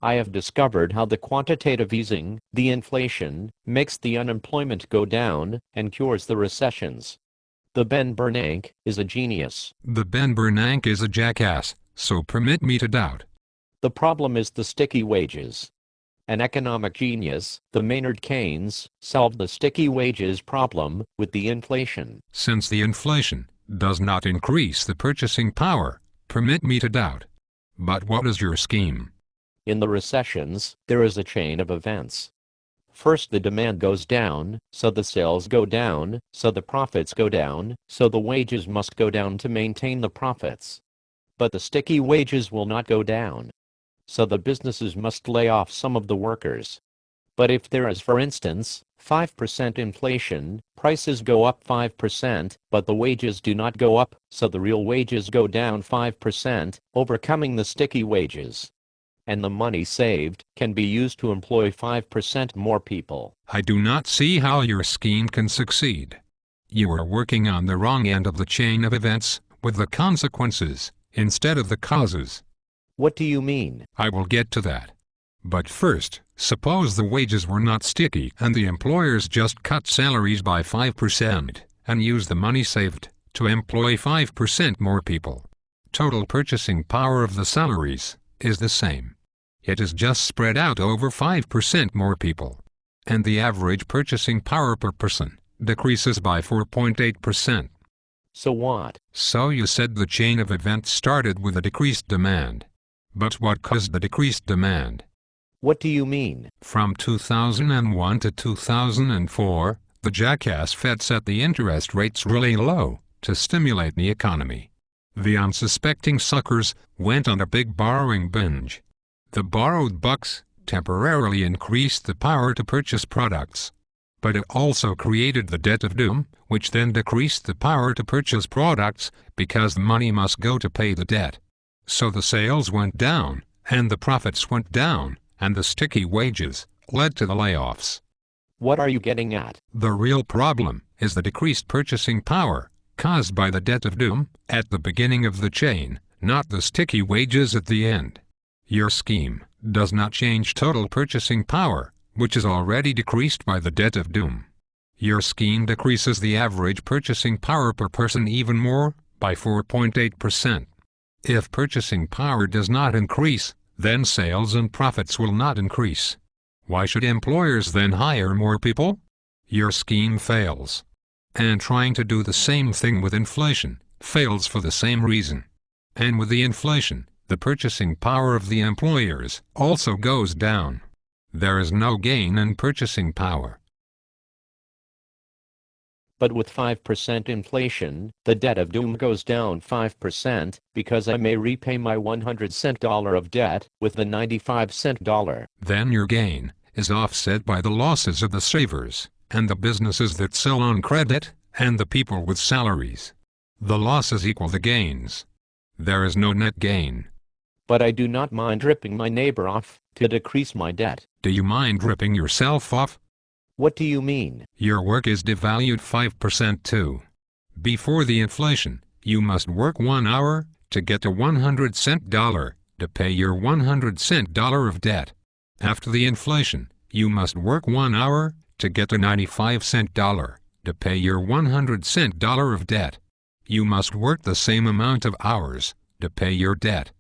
I have discovered how the quantitative easing, the inflation, makes the unemployment go down and cures the recessions. The Ben Bernanke is a genius. The Ben Bernanke is a jackass, so permit me to doubt. The problem is the sticky wages. An economic genius, the Maynard Keynes, solved the sticky wages problem with the inflation. Since the inflation does not increase the purchasing power, permit me to doubt. But what is your scheme? In the recessions, there is a chain of events. First the demand goes down, so the sales go down, so the profits go down, so the wages must go down to maintain the profits. But the sticky wages will not go down. So the businesses must lay off some of the workers. But if there is, for instance, 5% inflation, prices go up 5%, but the wages do not go up, so the real wages go down 5%, overcoming the sticky wages. And the money saved can be used to employ 5% more people. I do not see how your scheme can succeed. You are working on the wrong end of the chain of events, with the consequences, instead of the causes. What do you mean? I will get to that. But first, suppose the wages were not sticky and the employers just cut salaries by 5% and use the money saved to employ 5% more people. Total purchasing power of the salaries is the same. It is just spread out over 5% more people. And the average purchasing power per person decreases by 4.8%. So what? So you said the chain of events started with a decreased demand. But what caused the decreased demand? What do you mean? From 2001 to 2004, the jackass Fed set the interest rates really low to stimulate the economy. The unsuspecting suckers went on a big borrowing binge. The borrowed bucks temporarily increased the power to purchase products. But it also created the debt of doom, which then decreased the power to purchase products because the money must go to pay the debt. So the sales went down, and the profits went down, and the sticky wages led to the layoffs. What are you getting at? The real problem is the decreased purchasing power caused by the debt of doom at the beginning of the chain, not the sticky wages at the end. Your scheme does not change total purchasing power, which is already decreased by the debt of doom. Your scheme decreases the average purchasing power per person even more, by 4.8%. If purchasing power does not increase, then sales and profits will not increase. Why should employers then hire more people? Your scheme fails. And trying to do the same thing with inflation fails for the same reason. And with the inflation, the purchasing power of the employers also goes down. There is no gain in purchasing power. But with 5% inflation, the debt of doom goes down 5% because I may repay my 100-cent dollar of debt with the 95-cent dollar. Then your gain is offset by the losses of the savers, and the businesses that sell on credit, and the people with salaries. The losses equal the gains. There is no net gain. But I do not mind ripping my neighbor off to decrease my debt. Do you mind ripping yourself off? What do you mean? Your work is devalued 5% too. Before the inflation, you must work 1 hour to get a 100-cent dollar to pay your 100-cent dollar of debt. After the inflation, you must work 1 hour to get a 95-cent dollar to pay your 100-cent dollar of debt. You must work the same amount of hours to pay your debt.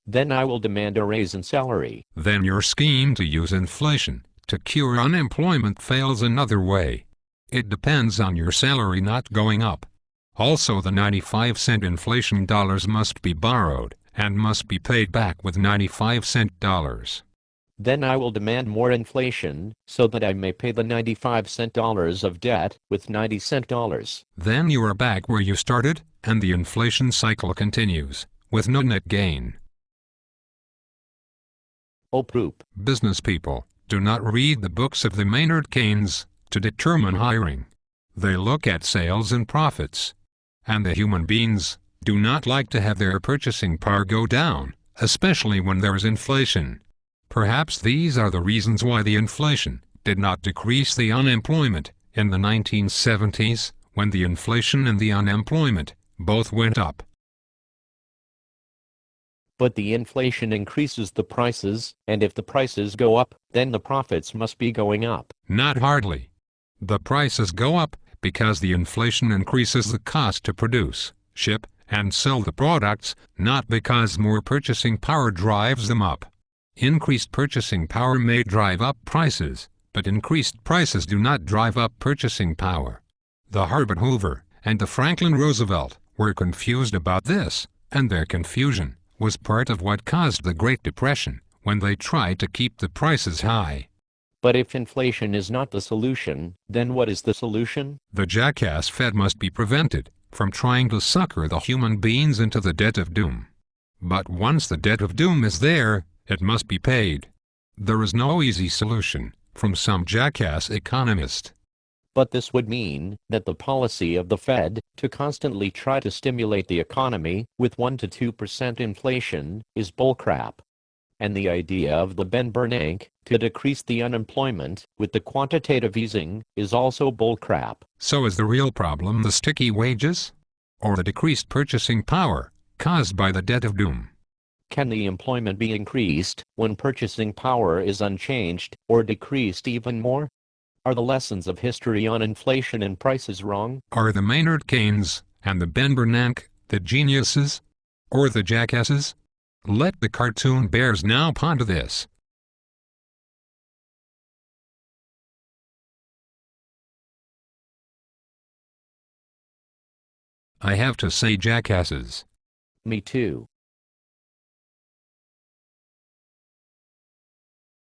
Then I will demand a raise in salary. Then your scheme to use inflation to cure unemployment fails another way. It depends on your salary not going up. Also, the 95-cent inflation dollars must be borrowed and must be paid back with 95-cent dollars. Then I will demand more inflation so that I may pay the 95-cent dollars of debt with 90-cent dollars. Then you are back where you started, and the inflation cycle continues, with no net gain. Oh poop. Business people do not read the books of the Maynard Keynes to determine hiring. They look at sales and profits. And the human beings do not like to have their purchasing power go down, especially when there is inflation. Perhaps these are the reasons why the inflation did not decrease the unemployment in the 1970s, when the inflation and the unemployment both went up. But the inflation increases the prices, and if the prices go up, then the profits must be going up. Not hardly. The prices go up because the inflation increases the cost to produce, ship, and sell the products, not because more purchasing power drives them up. Increased purchasing power may drive up prices, but increased prices do not drive up purchasing power. The Herbert Hoover and the Franklin Roosevelt were confused about this, and their confusion was part of what caused the Great Depression when they tried to keep the prices high. But if inflation is not the solution, then what is the solution? The jackass Fed must be prevented from trying to sucker the human beings into the debt of doom. But once the debt of doom is there, it must be paid. There is no easy solution, from some jackass economist. But this would mean that the policy of the Fed to constantly try to stimulate the economy with 1 to 2% inflation is bullcrap. And the idea of the Ben Bernanke to decrease the unemployment with the quantitative easing is also bullcrap. So is the real problem the sticky wages? Or the decreased purchasing power caused by the debt of doom? Can the employment be increased when purchasing power is unchanged or decreased even more? Are the lessons of history on inflation and prices wrong? Are the Maynard Keynes and the Ben Bernanke the geniuses? Or the jackasses? Let the cartoon bears now ponder this. I have to say jackasses. Me too.